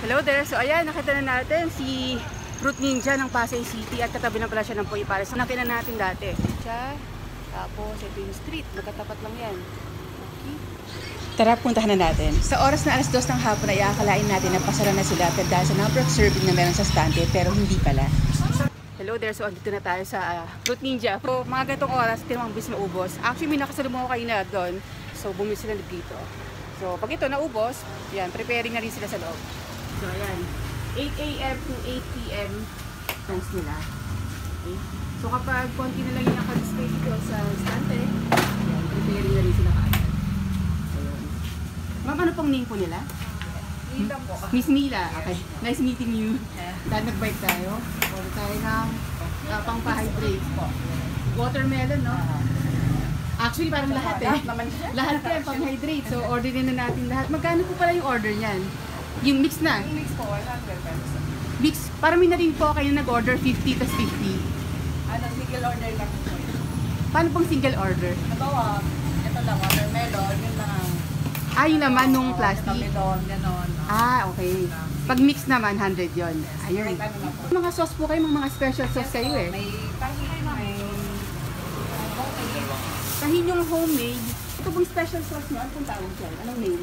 Hello there! So ayan, nakita na natin si Fruit Ninja ng Pasay City at katabi na pala siya ng Puy Paris. So nakita natin dati. Siya, tapos ito yung street, magkatapat lang yan. Okay. Tara, puntahan na natin. Sa oras na alas 2 ng hapon ay aakalain natin na pasara na sila dahil sa number of serving na meron sa stante, pero hindi pala. Hello there! So andito na tayo sa Fruit Ninja. So mga ganitong oras, tinamang bis maubos. Actually may nakasalubong ko kayo na doon. So bumili sila dito. So pag ito naubos, yan, preparing na rin sila sa loob. So ayan, 8 AM to 8 PM times nila. Okay. So kapag konti na lang yung naka-display dito sa stante, ayan, preparing na rin sila kaagad. Ayun. Ma'am, ano pong name po nila? Mila po. Miss Mila. Okay. Nice meeting you. Dahil nag-bike tayo. Order tayo ng pang-hydrate po. Watermelon, no? Actually, parang lahat eh. Lahat yan, pang-hydrate. So orderin na natin lahat. Magkano po pala yung order niyan? Yung mix na? Yung mix po, 100 pesos. Mix, parang na rin po kayo nag-order 50 tas 50. Ano, single order lang po. Paano pong single order? Halimbawa, ito lang, watermelon, yun lang. Ah, yung laman nung plastic? Watermelon, gano'n. Ah, okay. Pag mix naman, 100 yon. Ayun. Kahit ano na po. Mga sauce po kayo, mga special sauce kayo eh. May tahin, may Tahin yung homemade. Ito pong special sauce nyo, ano pong tawag dyan? Anong name?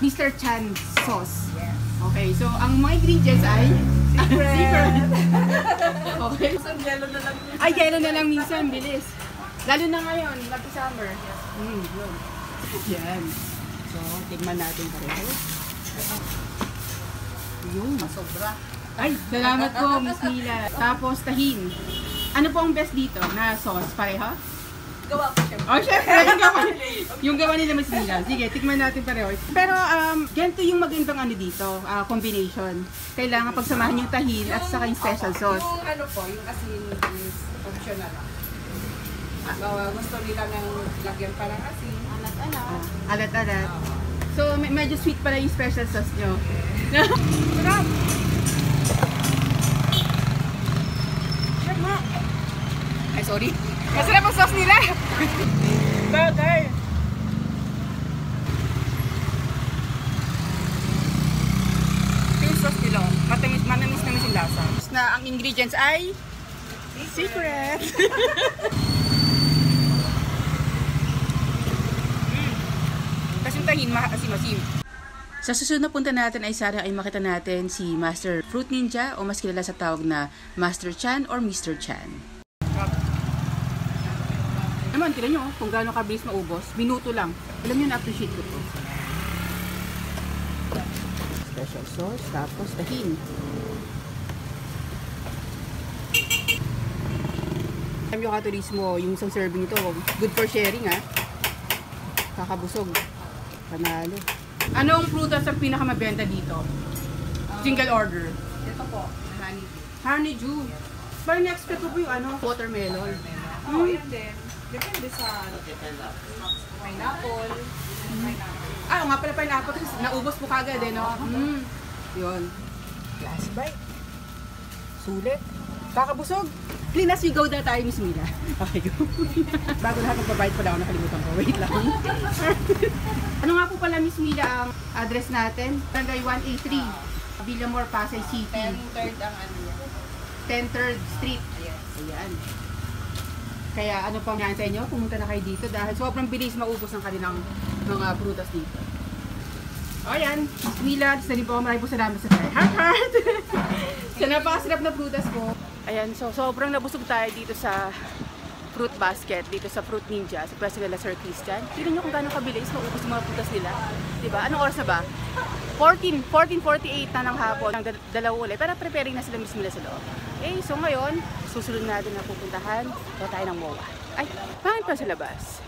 Mr. Chan sauce. Yes. Okay, so ang mga ingredients ay secret. Okay. Isang yellow na lang. Ay, yellow na lang minsan, bilis. Lalo na ngayon, mag-summer. Yun. Yan. So, tigman natin pareho. Yun. Sobra. Ay, salamat po, Miss Mila. Tapos, tahin. Ano po ang best dito na sauce? Pareho? Gawa ko siya. Oh, syempre, yung gawa nila Miss Mila. Sige, tikman natin pareho. Pero, ganito yung magandang ano dito, combination. Kailangan pagsamahan yung tahin at saka yung special sauce. Yung ano po, yung asin is optional lang. Gusto nila ng lagyan parang asin. Oh, alat-alat. So, medyo sweet pala yung special sauce nyo. Sarap! Ay, sorry. Masarap ang sauce nila! Bagay! Yung sauce nila, manamis-namis yung lasa. Na ang ingredients ay secret! Kasi yung tahin, maasim-asim. Sa susunod na punta natin ay sana ay makita natin si Master Fruit Ninja o mas kilala sa tawag na Master Chan or Mr. Chan. Naman, tignan nyo kung gaano kabilis maubos. Minuto lang. Alam nyo, na-appreciate ko to. Special sauce, tapos tahin. Alam nyo katurismo, yung isang serving ito, good for sharing ha. Kakabusog. Panalo. Anong prutas ang pinakamabenta dito? Single order. Ito po, honeydew. Honeydew. Parang na-expect ko po yung ano, watermelon. Oo, yan din. Depende sa pineapple. Ah, nga pala pineapple kasi naubos po kagad eh, no? Yun. Last bite. Sulit. Kakabusog. Clean as you go na tayo, Miss Mila. Okay, go. Bago lahat magpabite pala ako, nakalimutan ko. Wait lang. Ano nga po pala, Miss Mila, ang address natin? Barangay 183, Villamor, Pasay City. 10/3 ang ano yan. 10th Street. Yes. Ayan. Kaya ano pang yan sa inyo, pumunta na kayo dito dahil sobrang bilis maubos ng kanilang mga prutas dito. O yan, Miss Mila, sa rin po maraming po salamat sa heart. Sa napakasarap na prutas po. Ayan, so sobrang nabusog tayo dito sa fruit basket, dito sa Fruit Ninja, sa pwesto nila Sir Christian. Tignan nyo kung gaano kabilis maubos yung mga prutas nila. Diba? Anong oras na ba? 14:48 na ng hapon, ng dalawa ulit. Pero preparing na sila Miss Mila sa loob. Okay, so ngayon, susunod natin na pupuntahan. Ito tayo ng MOA. Ay, pangit pa sa labas.